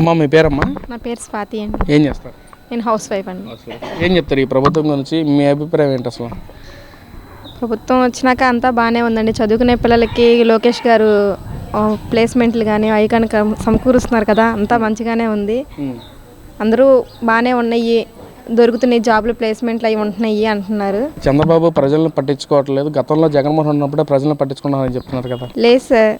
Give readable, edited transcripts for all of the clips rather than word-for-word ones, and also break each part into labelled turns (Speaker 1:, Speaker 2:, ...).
Speaker 1: అమ్మా మీ పేరమ్మా?
Speaker 2: నా పేరు స్వాతి అండి.
Speaker 1: ఏం చేస్తారు?
Speaker 2: నేను హౌస్ వైఫ్ అండి.
Speaker 1: ఏం చెప్తారు ఈ ప్రభుత్వం గురించి? మీ అభిప్రాయం ఏంటి అసలు?
Speaker 2: ప్రభుత్వం వచ్చినాక అంతా బాగానే ఉందండి. చదువుకునే పిల్లలకి లోకేష్ గారు ప్లేస్మెంట్లు కానీ అవి కనుక సమకూరుస్తున్నారు కదా, అంతా మంచిగానే ఉంది. అందరూ బాగానే ఉన్నాయి, దొరుకుతున్నాయి, జాబ్లు ప్లేస్మెంట్లు అవి ఉంటున్నాయి అంటున్నారు.
Speaker 1: చంద్రబాబు ప్రజలను పట్టించుకోవట్లేదు, గతంలో జగన్మోహన్ ఉన్నప్పుడే ప్రజలను పట్టించుకున్నారని చెప్తున్నారు కదా.
Speaker 2: లేదు సార్,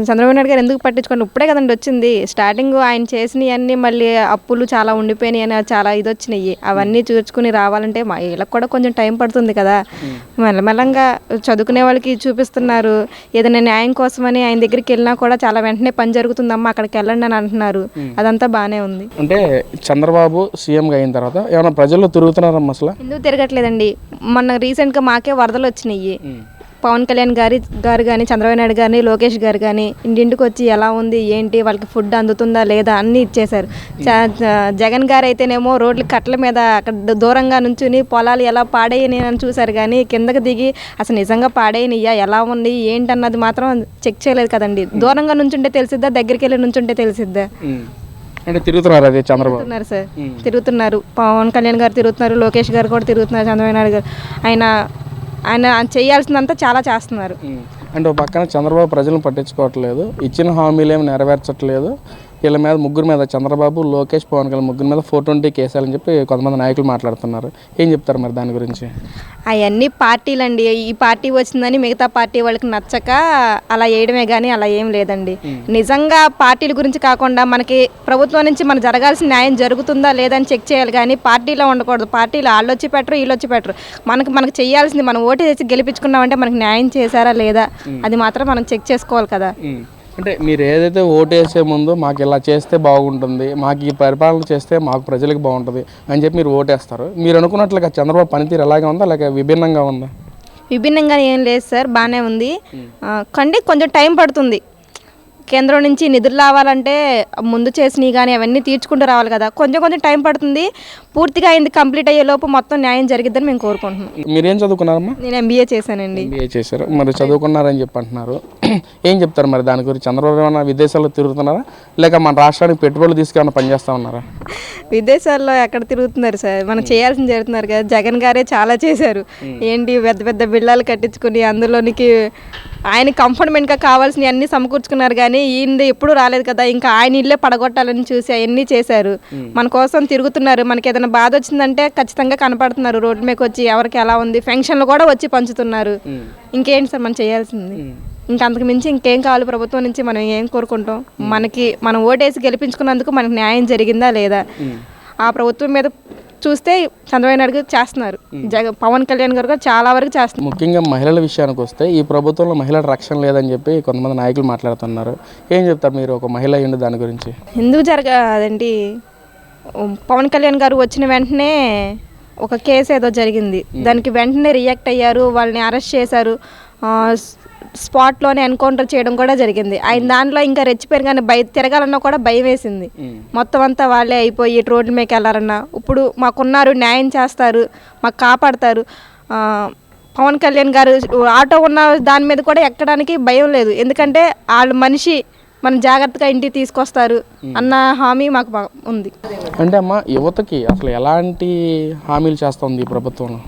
Speaker 2: చంద్రబాబు నాయుడు గారు ఎందుకు పట్టించుకోండి, ఇప్పుడే కదండి వచ్చింది. స్టార్టింగ్ ఆయన చేసినవన్నీ మళ్ళీ అప్పులు చాలా ఉండిపోయినాయి అని చాలా ఇది వచ్చినాయి. అవన్నీ చూసుకుని రావాలంటే వీళ్ళకి కూడా కొంచెం టైం పడుతుంది కదా. మెల్లమెల్లంగా చదువుకునే వాళ్ళకి చూపిస్తున్నారు. ఏదైనా న్యాయం కోసమని ఆయన దగ్గరికి వెళ్ళినా కూడా చాలా వెంటనే పని జరుగుతుందమ్మా అక్కడికి వెళ్ళండి అని అంటున్నారు. అదంతా బాగానే ఉంది.
Speaker 1: అంటే చంద్రబాబు సీఎంగా అయిన తర్వాత ఏమైనా ప్రజల్లో తిరుగుతున్నారమ్మా అసలు?
Speaker 2: ఎందుకు తిరగట్లేదండి. మొన్న రీసెంట్గా మాకే వరదలు వచ్చినాయి. పవన్ కళ్యాణ్ గారు కానీ, చంద్రబాబు నాయుడు గారిని, లోకేష్ గారు కానీ ఇంటింటికి వచ్చి ఎలా ఉంది ఏంటి, వాళ్ళకి ఫుడ్ అందుతుందా లేదా అన్నీ ఇచ్చేశారు. జగన్ గారు అయితేనేమో రోడ్లు కట్టల మీద అక్కడ దూరంగా నుంచుని పొలాలు ఎలా పాడేయని అని చూశారు, కానీ కిందకి దిగి అసలు నిజంగా పాడేయనియ్యా ఎలా ఉంది ఏంటన్నది మాత్రం చెక్ చేయలేదు కదండి. దూరంగా నుంచుంటే తెలిసిద్దా, దగ్గరికి వెళ్ళి నుంచుంటే తెలిసిద్దా?
Speaker 1: అంటే తిరుగుతున్నారు అదే చంద్రబాబు
Speaker 2: సార్, తిరుగుతున్నారు. పవన్ కళ్యాణ్ గారు తిరుగుతున్నారు, లోకేష్ గారు కూడా తిరుగుతున్నారు, చంద్రబాబు నాయుడు గారు ఆయన చేయాల్సిందంతా చాలా చేస్తున్నారు.
Speaker 1: అంటే ఒక పక్కన చంద్రబాబు ప్రజలను పట్టించుకోవట్లేదు, ఇచ్చిన హామీలు ఏమి నెరవేర్చట్లేదు. వీళ్ళ మీద ముగ్గురు మీద చంద్రబాబు, లోకేష్, పవన్ కళ్యాణ్ ముగ్గురు మీద 420 కేసాలని చెప్పి కొంతమంది నాయకులు మాట్లాడుతున్నారు. ఏం చెప్తారు మరి దాని గురించి?
Speaker 2: అవన్నీ పార్టీలండి. ఈ పార్టీ వచ్చిందని మిగతా పార్టీ వాళ్ళకి నచ్చక అలా వేయడమే కానీ అలా ఏం లేదండి. నిజంగా పార్టీల గురించి కాకుండా మనకి ప్రభుత్వం నుంచి మనకు జరగాల్సిన న్యాయం జరుగుతుందా లేదని చెక్ చేయాలి, కానీ పార్టీలో ఉండకూడదు. పార్టీలు వాళ్ళు వచ్చి పెట్టరు, వీళ్ళు వచ్చి పెట్టరు. మనకు చేయాల్సింది, మనం ఓటు చేసి గెలిపించుకున్నామంటే మనకు న్యాయం చేశారా లేదా అది మాత్రం మనం చెక్ చేసుకోవాలి కదా.
Speaker 1: అంటే మీరు ఏదైతే ఓటు వేసే ముందు మాకు ఇలా చేస్తే బాగుంటుంది, మాకు ఈ పరిపాలన చేస్తే మాకు ప్రజలకు బాగుంటుంది అని చెప్పి మీరు ఓటేస్తారు. మీరు అనుకున్నట్లుగా చంద్రబాబు పనితీరు ఎలాగే ఉందా లేక విభిన్నంగా ఉందా?
Speaker 2: విభిన్నంగా ఏం లేదు సార్, బాగానే ఉంది. కానీ కొంచెం టైం పడుతుంది. కేంద్రం నుంచి నిధులు రావాలంటే ముందు చేసినవి కానీ అవన్నీ తీర్చుకుంటూ రావాలి కదా, కొంచెం టైం పడుతుంది. పూర్తిగా అయింది కంప్లీట్ అయ్యే లోపు మొత్తం న్యాయం జరిగిద్దని మేము కోరుకుంటున్నాం.
Speaker 1: మీరేం చదువుకున్నారమ్మా?
Speaker 2: నేను MBA చేశానండి.
Speaker 1: MBA చేశారు, మరి చదువుకున్నారని చెప్పి అంటున్నారు. ఏం చెప్తారు మరి దాని గురించి? చంద్రబాబు ఏమన్నా విదేశాల్లో తిరుగుతున్నారా లేక మన రాష్ట్రానికి పెట్టుబడులు తీసుకేమన్నా పనిచేస్తా ఉన్నారా?
Speaker 2: విదేశాల్లో ఎక్కడ తిరుగుతున్నారు సార్, మనం చేయాల్సింది జరుగుతున్నారు కదా. జగన్ గారే చాలా చేశారు. ఏంటి పెద్ద పెద్ద బిల్లాలు కట్టించుకుని అందులోనికి ఆయన కంఫర్ట్మెంట్గా కావాల్సినవి అన్నీ సమకూర్చుకున్నారు, కానీ ఈయన ఎప్పుడు రాలేదు కదా. ఇంకా ఆయన ఇల్లే పడగొట్టాలని చూసి అవన్నీ చేశారు. మన కోసం తిరుగుతున్నారు. మనకి ఏదైనా బాధ వచ్చిందంటే ఖచ్చితంగా కనపడుతున్నారు రోడ్డు మీదకి వచ్చి, ఎవరికి ఎలా ఉంది ఫంక్షన్లు కూడా వచ్చి పంచుతున్నారు. ఇంకేంటి సార్ మనం చేయాల్సింది? ఇంకా అంతకు మించి ఇంకేం కావాలి ప్రభుత్వం నుంచి? మనం ఏం కోరుకుంటాం? మనం ఓటేసి గెలిపించుకున్నందుకు మనకు న్యాయం జరిగిందా లేదా? ఆ ప్రభుత్వం మీద చూస్తే చంద్రబాబు నాయుడు గారు చేస్తున్నారు, పవన్ కళ్యాణ్ గారు కూడా చాలా వరకు చేస్తున్నారు.
Speaker 1: ముఖ్యంగా మహిళల విషయానికి వస్తే ఈ ప్రభుత్వంలో మహిళల రక్షణ లేదని చెప్పి కొంతమంది నాయకులు మాట్లాడుతున్నారు. ఏం చెప్తారు మీరు ఒక మహిళ అయ్యింది దాని గురించి?
Speaker 2: ఎందుకు అదేంటి, పవన్ కళ్యాణ్ గారు వచ్చిన వెంటనే ఒక కేసు ఏదో జరిగింది, దానికి వెంటనే రియాక్ట్ అయ్యారు, వాళ్ళని అరెస్ట్ చేశారు, స్పాట్లోనే ఎన్కౌంటర్ చేయడం కూడా జరిగింది. ఆయన దాంట్లో ఇంకా రెచ్చిపోయారు, కానీ తిరగాలన్నా కూడా భయం వేసింది. మొత్తం అంతా వాళ్ళే అయిపోయి రోడ్ల మీదకి వెళ్ళాలన్నా ఇప్పుడు మాకున్నారు, న్యాయం చేస్తారు, మాకు కాపాడతారు. పవన్ కళ్యాణ్ గారు ఆటో ఉన్న దాని మీద కూడా ఎక్కడానికి భయం లేదు, ఎందుకంటే వాళ్ళు మనిషి, మనం జాగ్రత్తగా ఇంటికి తీసుకొస్తారు అన్న హామీ మాకు ఉంది.
Speaker 1: అంటే అమ్మ, యువతకి అసలు ఎలాంటి హామీలు చేస్తుంది ఈ ప్రభుత్వంలో?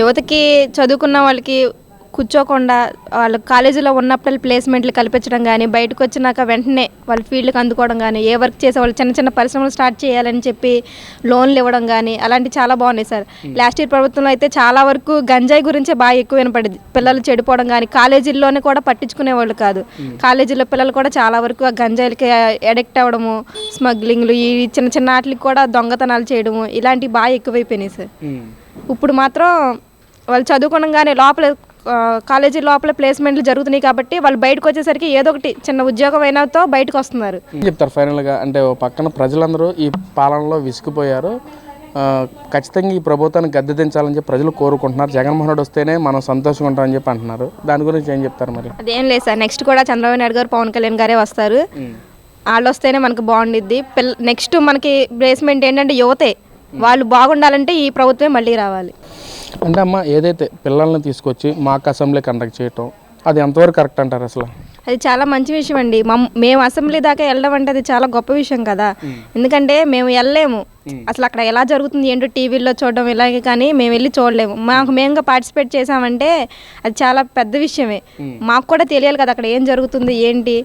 Speaker 2: యువతకి చదువుకున్న వాళ్ళకి కూర్చోకుండా వాళ్ళు కాలేజీలో ఉన్నప్పుడు ప్లేస్మెంట్లు కల్పించడం కానీ, బయటకు వచ్చినాక వెంటనే వాళ్ళ ఫీల్డ్కి అందుకోవడం కానీ, ఏ వర్క్ చేసే వాళ్ళు చిన్న పరిశ్రమలు స్టార్ట్ చేయాలని చెప్పి లోన్లు ఇవ్వడం కానీ అలాంటివి చాలా బాగున్నాయి సార్. లాస్ట్ ఇయర్ ప్రభుత్వంలో అయితే చాలా వరకు గంజాయి గురించే బాగా ఎక్కువ వినపడింది. పిల్లలు చెడిపోవడం కానీ, కాలేజీల్లోనే కూడా పట్టించుకునేవాళ్ళు కాదు. కాలేజీలో పిల్లలు కూడా చాలా వరకు ఆ గంజాయిలకి అడిక్ట్ అవ్వడము, స్మగ్లింగ్లు, ఈ చిన్న వాటికి కూడా దొంగతనాలు చేయడము ఇలాంటివి బాగా ఎక్కువైపోయినాయి సార్. ఇప్పుడు మాత్రం వాళ్ళు చదువుకోవడంగానే కాలేజీ లోపల ప్లేస్మెంట్లు జరుగుతున్నాయి కాబట్టి వాళ్ళు బయటకు వచ్చేసరికి ఏదో ఒకటి చిన్న ఉద్యోగం అయినాతో బయటకు వస్తున్నారు.
Speaker 1: చెప్తారు ఫైనల్గా, అంటే పక్కన ప్రజలందరూ ఈ పాలనలో విసిగిపోయారు, ఖచ్చితంగా ఈ ప్రభుత్వాన్ని గద్దె దించాలని చెప్పి ప్రజలు కోరుకుంటున్నారు. జగన్మోహన్ రెడ్డి వస్తేనే మనం సంతోషంగా ఉంటామని చెప్పి అంటున్నారు. దాని గురించి ఏం చెప్తారు మరి?
Speaker 2: అదేం లేదు సార్, నెక్స్ట్ కూడా చంద్రబాబు నాయుడు గారు, పవన్ కళ్యాణ్ గారే వస్తారు. వాళ్ళు వస్తేనే మనకు బాగుండిద్ది. నెక్స్ట్ మనకి ప్లేస్మెంట్ ఏంటంటే యువతే, వాళ్ళు బాగుండాలంటే ఈ ప్రభుత్వమే మళ్ళీ రావాలి.
Speaker 1: అంటే అమ్మ, ఏదైతే పిల్లల్ని తీసుకొచ్చి మాక్ అసెంబ్లీ కండక్ట్ చేయటం అది ఎంతవరకు కరెక్ట్ అంటారు అసలు?
Speaker 2: అది చాలా మంచి విషయం అండి. మేము అసెంబ్లీ దాకా వెళ్ళడం అంటే అది చాలా గొప్ప విషయం కదా. ఎందుకంటే మేము వెళ్ళలేము, అసలు అక్కడ ఎలా జరుగుతుంది ఏంటో టీవీల్లో చూడడం ఇలాగే, కానీ మేము వెళ్ళి చూడలేము. మేముగా పార్టిసిపేట్ చేసామంటే అది చాలా పెద్ద విషయమే. మాకు కూడా తెలియాలి కదా అక్కడ ఏం జరుగుతుంది ఏంటి.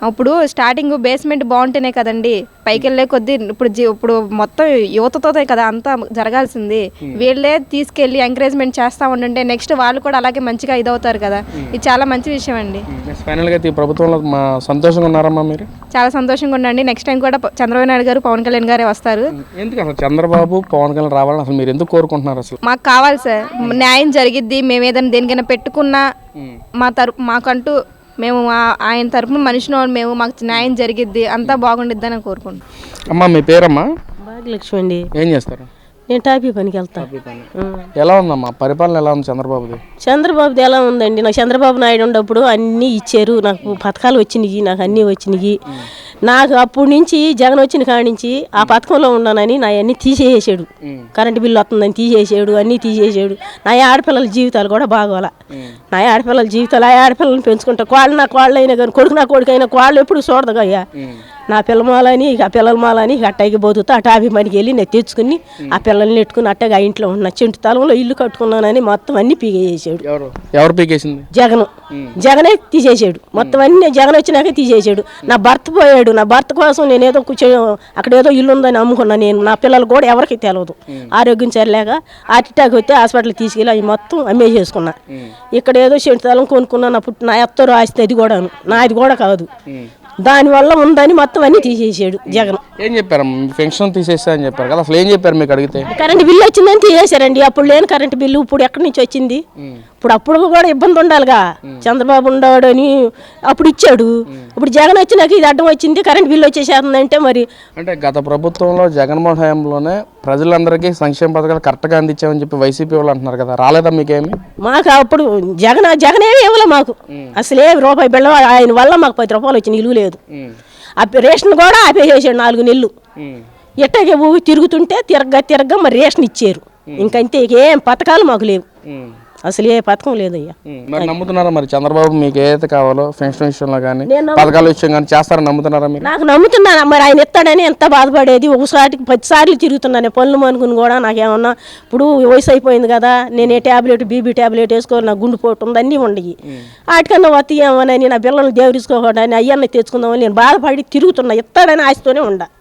Speaker 2: అప్పుడు స్టార్టింగ్ బేస్మెంట్ బాగుంటేనే కదండి పైకి వెళ్ళే కొద్దీ. ఇప్పుడు మొత్తం యువతతో కదా అంతా జరగాల్సింది. వీళ్ళే తీసుకెళ్ళి ఎంకరేజ్మెంట్ చేస్తూ ఉండంటే నెక్స్ట్ వాళ్ళు కూడా అలాగే మంచిగా ఇదవుతారు కదా. ఇది చాలా మంచి విషయం అండి.
Speaker 1: ఫైనల్గా ఈ ప్రభుత్వంలో సంతోషంగా ఉన్నారమ్మా మీరు?
Speaker 2: చాలా సంతోషంగా ఉండండి. నెక్స్ట్ టైం కూడా చంద్రబాబు నాయుడు గారు, పవన్ కళ్యాణ్ గారే వస్తారు.
Speaker 1: ఎందుకు అసలు చంద్రబాబు పవన్ కళ్యాణ్ రావాలని అసలు మీరు ఎందుకు కోరుకుంటున్నారు? అసలు
Speaker 2: మాకు కావాలి సార్, న్యాయం జరిగిద్ది. మేము ఏదైనా దేనికైనా పెట్టుకున్నా మాకంటూ మేము ఆయన తరపున మనిషిని మేము మాకు న్యాయం జరిగిద్ది, అంతా బాగుండిద్దని కోరుకుంటున్నాం.
Speaker 1: అమ్మా మీ పేరమ్మా?
Speaker 3: భాగ్యలక్ష్మి అండి.
Speaker 1: ఏం చేస్తారు?
Speaker 3: నేను టాపీ పనికి వెళ్తాను.
Speaker 1: ఎలా ఉందమ్మా పరిపాలన, ఎలా ఉంది చంద్రబాబుది?
Speaker 3: చంద్రబాబుది ఎలా ఉందండి? నాకు చంద్రబాబు నాయుడు ఉన్నప్పుడు అన్నీ ఇచ్చారు, నాకు పథకాలు వచ్చినాయి, నాకు అన్నీ వచ్చినాయి. నాకు అప్పటి నుంచి జగన్ వచ్చిన కాడి నుంచి ఆ పథకంలో ఉన్నానని నా అన్నీ తీసేసాడు. కరెంటు బిల్లు వస్తుందని తీసేసాడు, అన్నీ తీసేసాడు. నా ఆడపిల్లల జీవితాలు కూడా బాగోలా. నా ఆడపిల్లల జీవితాలు ఆ ఆడపిల్లలను పెంచుకుంటా. నా కోళ్ళు అయినా కానీ కొడుకు అయినా కోళ్ళు ఎప్పుడు చూడదుగా అయ్యా. నా పిల్లమాలని ఆ పిల్లల మాలని అట్టకి బతుకుతా ఆ టాపీ పనికి వెళ్ళి నేను తెచ్చుకుని ఆ పిల్లల్ని నెట్టుకుని అట్టగా ఆ ఇంట్లో ఉన్న చెంటు తలంలో ఇల్లు కట్టుకున్నానని మొత్తం అన్ని పీకేసాడు.
Speaker 1: ఎవరు పీకేసింది?
Speaker 3: జగనే తీసేసాడు. మొత్తం అన్ని జగన్ వచ్చినాకే తీసేసాడు. నా భర్త పోయాడు. నా భర్త కోసం నేను ఏదో అక్కడ ఏదో ఇల్లు ఉందని అమ్ముకున్నా. నేను నా పిల్లలు కూడా ఎవరికి తెలియదు. ఆరోగ్యం సరిలేక హార్ట్ అటాక్ వస్తే హాస్పిటల్ తీసుకెళ్ళి అవి మొత్తం అమ్మేసేసుకున్నా. ఇక్కడ ఏదో చెంటు తలం కొనుక్కున్నా. నా ఎత్తరు ఆస్తి అది కూడాను నాది కూడా కాదు. దానివల్ల ఉందని మొత్తం అన్ని తీసేసాడు జగన్.
Speaker 1: ఏం చెప్పారు? పెన్షన్ తీసేస్తా అని చెప్పారు కదా, అసలు ఏం చెప్పారు మీకు అడిగితే?
Speaker 3: కరెంట్ బిల్లు వచ్చిందని తీసేశారండి. అప్పుడు లేని కరెంట్ బిల్లు ఇప్పుడు ఎక్కడి నుంచి వచ్చింది? అప్పుడు కూడా ఇబ్బంది ఉండాలిగా. చంద్రబాబు ఉండని అప్పుడు ఇచ్చాడు. ఇప్పుడు జగన్ వచ్చినాక ఇది అడ్డం వచ్చింది, కరెంట్ బిల్లు వచ్చేసేస్తుందంటే మరి.
Speaker 1: అంటే గత ప్రభుత్వంలో జగన్మోహన్ హయాంలోనే ప్రజలందరికీ సంక్షేమ పథకాలు కరెక్ట్గా అందించామని చెప్పి వైసీపీ వాళ్ళు అంటున్నారు కదా, రాలేదా మీకేమి?
Speaker 3: మాకు అప్పుడు జగనేమి ఇవ్వలే మాకు. అసలే రూపాయి బిళ్ళ ఆయన వల్ల మాకు 10 రూపాయలు వచ్చిన ఇల్లు లేదు. రేషన్ కూడా ఆపేసేసాడు 4 నెలలు. ఎట్టగే తిరుగుతుంటే తిరగ్గా మరి రేషన్ ఇచ్చారు. ఇంకంతే ఏం పథకాలు మాకు లేవు, అసలు ఏ పథకం లేదయ్యా.
Speaker 1: మరి నమ్ముతున్నారా మరి చంద్రబాబు మీకు ఏదైతే కావాలో పెన్షన్ విషయంలో కానీ పథకాల విషయం కానీ చేస్తారని నమ్ముతున్నారా మీరు?
Speaker 3: నాకు నమ్ముతున్నాను. మరి ఆయన ఇస్తాడని ఎంత బాధపడేది. ఒకసారికి 10 సార్లు తిరుగుతున్నాను పనులు అనుకుని కూడా. నాకేమన్నా ఇప్పుడు వయసు అయిపోయింది కదా, నేను టాబ్లెట్ బీబీ టాబ్లెట్ వేసుకోవాలి, నాకు గుండు పోటు ఉంది, అన్నీ ఉండయి. వాటికన్నా వత్తియేమోనని నా పిల్లల్ని దేవుడిసుకోకూడదని అయ్యన్న తెచ్చుకుందామని నేను బాధపడి తిరుగుతున్నా. ఇస్తాడని ఆశతోనే ఉండ.